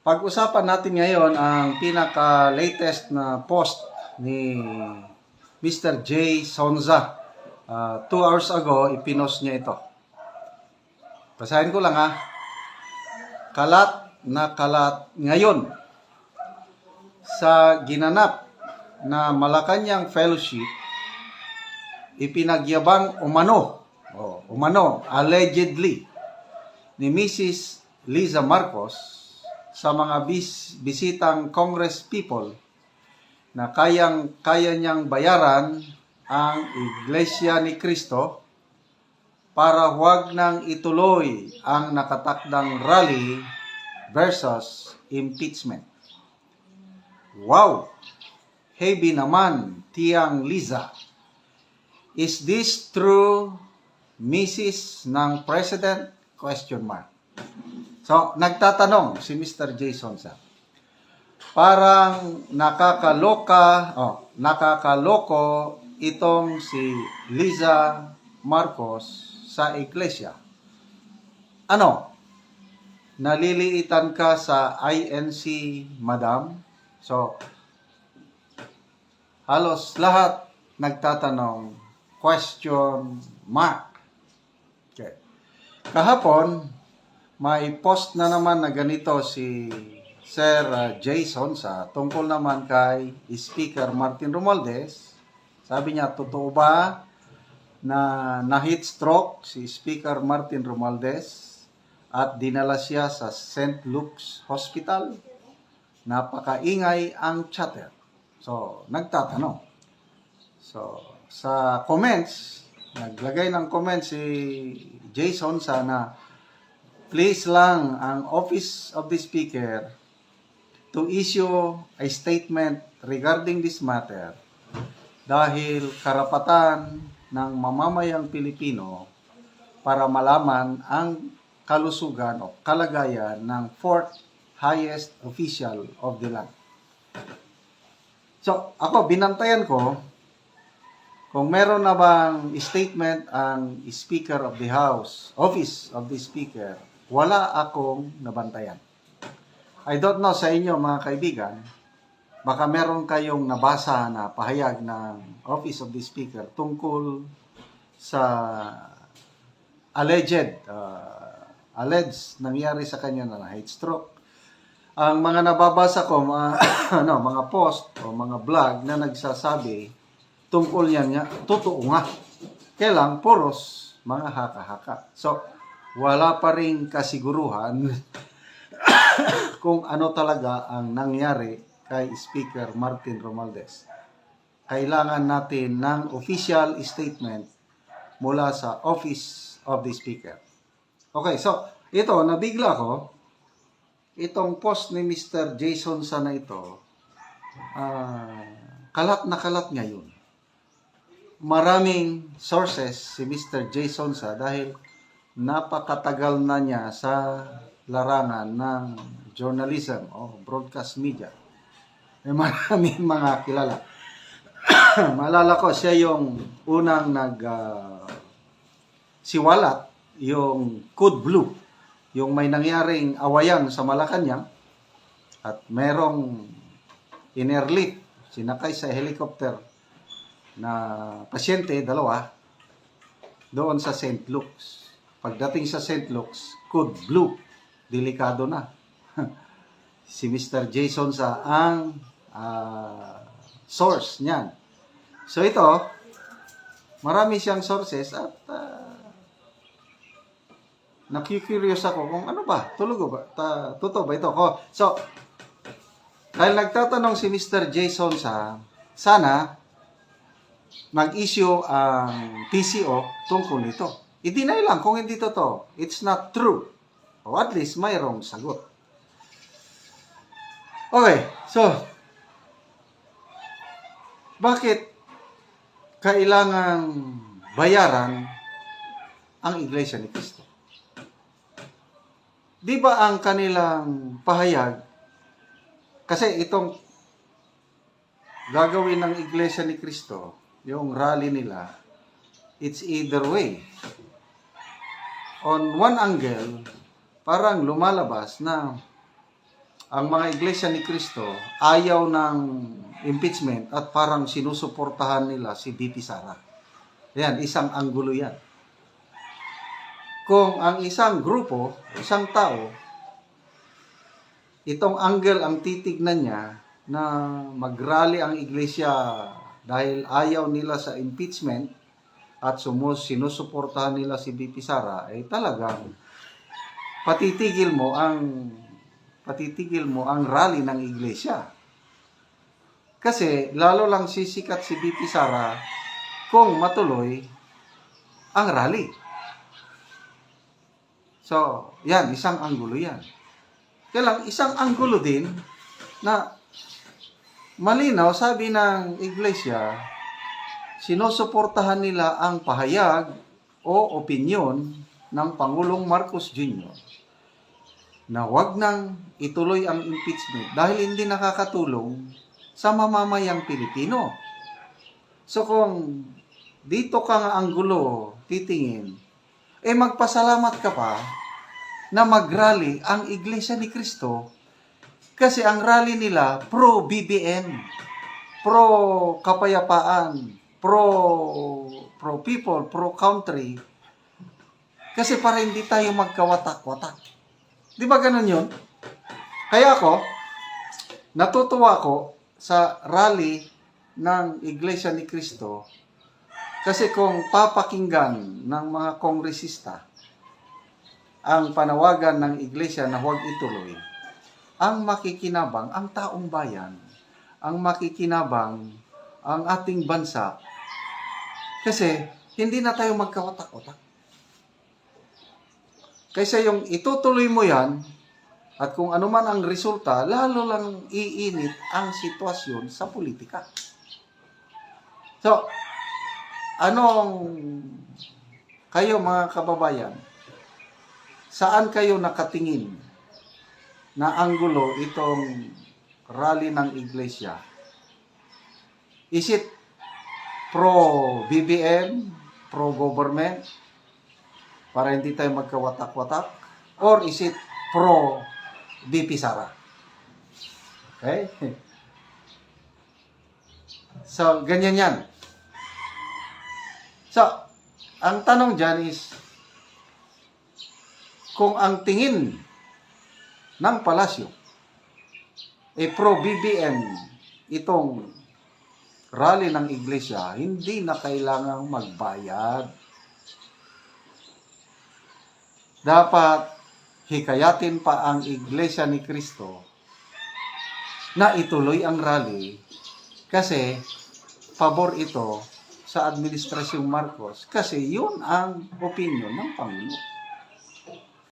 Pag-usapan natin ngayon ang pinaka-latest na post ni Mr. J. Sonza. 2 hours ago, ipinost niya ito. Basahin ko lang ha. Kalat na kalat ngayon sa ginanap na Malacanang Fellowship, ipinagyabang allegedly, ni Mrs. Liza Marcos sa mga bisitang Congress people na kaya niyang bayaran ang Iglesia ni Cristo para huwag nang ituloy ang nakatakdang rally versus impeachment. Wow! Heavy naman, Tiang Liza. Is this true, Mrs. ng President? Question mark. So, nagtatanong si Mr. J. Sonza. Parang nakakaloko itong si Liza Marcos sa iglesia. Ano? Naliliitan ka sa INC, madam? So, halos lahat nagtatanong, question mark. Okay. Kahapon, may post na naman na ganito si Sir J. Sonza tungkol naman kay Speaker Martin Romualdez. Sabi niya, totoo ba na na-heat stroke si Speaker Martin Romualdez at dinala siya sa St. Luke's Hospital? Napakaingay ang chatter. So, nagtatanong. So, sa comments, naglagay ng comments si J. Sonza na please lang ang Office of the Speaker to issue a statement regarding this matter dahil karapatan ng mamamayang Pilipino para malaman ang kalusugan o kalagayan ng fourth highest official of the land. So, ako, binantayan ko kung meron na bang statement ang Speaker of the House, Office of the Speaker. Wala akong nabantayan. I don't know sa inyo mga kaibigan, baka meron kayong nabasa na pahayag ng Office of the Speaker tungkol sa alleged nangyari sa kanya na heat stroke. Ang mga nababasa ko, mga post o mga blog na nagsasabi tungkol yan nga, totoo nga. Kailang puros mga haka-haka. So, wala pa rin kasiguruhan kung ano talaga ang nangyari kay Speaker Martin Romualdez. Kailangan natin ng official statement mula sa Office of the Speaker. Okay, so ito, nabigla ko. Itong post ni Mr. J. Sonza na ito, kalat na kalat ngayon. Maraming sources si Mr. J. Sonza dahil napakatagal na niya sa larangan ng journalism o broadcast media. May maraming mga kilala. Maalala ko, siya yung unang siwalat, yung Code Blue, yung may nangyaring awayan sa Malacanang at merong in-airlift, sinakay sa helicopter na pasyente, dalawa, doon sa St. Luke's. Pagdating sa St. Luke's, Code Blue, delikado na. Si Mr. J. Sonza ang source niyan. So ito, marami siyang sources at nakikurious ako kung ano ba, totoo ba ito? So, dahil nagtatanong si Mr. J. Sonza, sana mag-issue ang PCO tungkol nito. I-deny lang kung hindi totoo. It's not true. O at least mayroong sagot. Okay, so, bakit kailangang bayaran ang Iglesia ni Cristo? Di ba ang kanilang pahayag, kasi itong gagawin ng Iglesia ni Cristo, yung rally nila, it's either way. On one angle, parang lumalabas na ang mga iglesia ni Cristo ayaw ng impeachment at parang sinusuportahan nila si BP Sara. Yan, isang anggulo yan. Kung ang isang grupo, isang tao, itong angle ang titignan niya na mag-rally ang iglesia dahil ayaw nila sa impeachment at sinusuportahan nila si BP Sara, ay talagang patitigil mo ang rally ng iglesia. Kasi lalo lang sisikat si BP Sara kung matuloy ang rally. So, yan, isang anggulo yan. Kaya lang, isang anggulo din na malinaw, sabi ng iglesia, sinusuportahan nila ang pahayag o opinyon ng Pangulong Marcos Jr. na wag nang ituloy ang impeachment dahil hindi nakakatulong sa mamamayang Pilipino. So kung dito ka nga anggulo titingin, magpasalamat ka pa na mag-rally ang Iglesia ni Cristo kasi ang rally nila pro-BBM, pro-kapayapaan, pro-people, pro-country. Kasi para hindi tayo magkawatak-watak. Di ba ganun yun? Kaya ako, natutuwa ko sa rally ng Iglesia ni Cristo kasi kung papakinggan ng mga kongresista ang panawagan ng Iglesia na huwag ituloy, ang makikinabang ang taong bayan, ang makikinabang ang ating bansa kasi hindi na tayo magkawatak-watak. Kaysa yung itutuloy mo yan, at kung ano man ang resulta, lalo lang iinit ang sitwasyon sa politika. So, kayo mga kababayan, saan kayo nakatingin na anggulo itong rally ng iglesia? Is it pro-BBM, pro-government, para hindi tayo magkawatak-watak? Or is it pro-BP Sara? Okay? So, ganyan yan. So, ang tanong dyan is, kung ang tingin ng palasyo pro-BBM itong rally ng iglesia, hindi na kailangang magbayad. Dapat hikayatin pa ang Iglesia ni Cristo na ituloy ang rally kasi pabor ito sa Administrasyong Marcos kasi yun ang opinion ng Pangulo.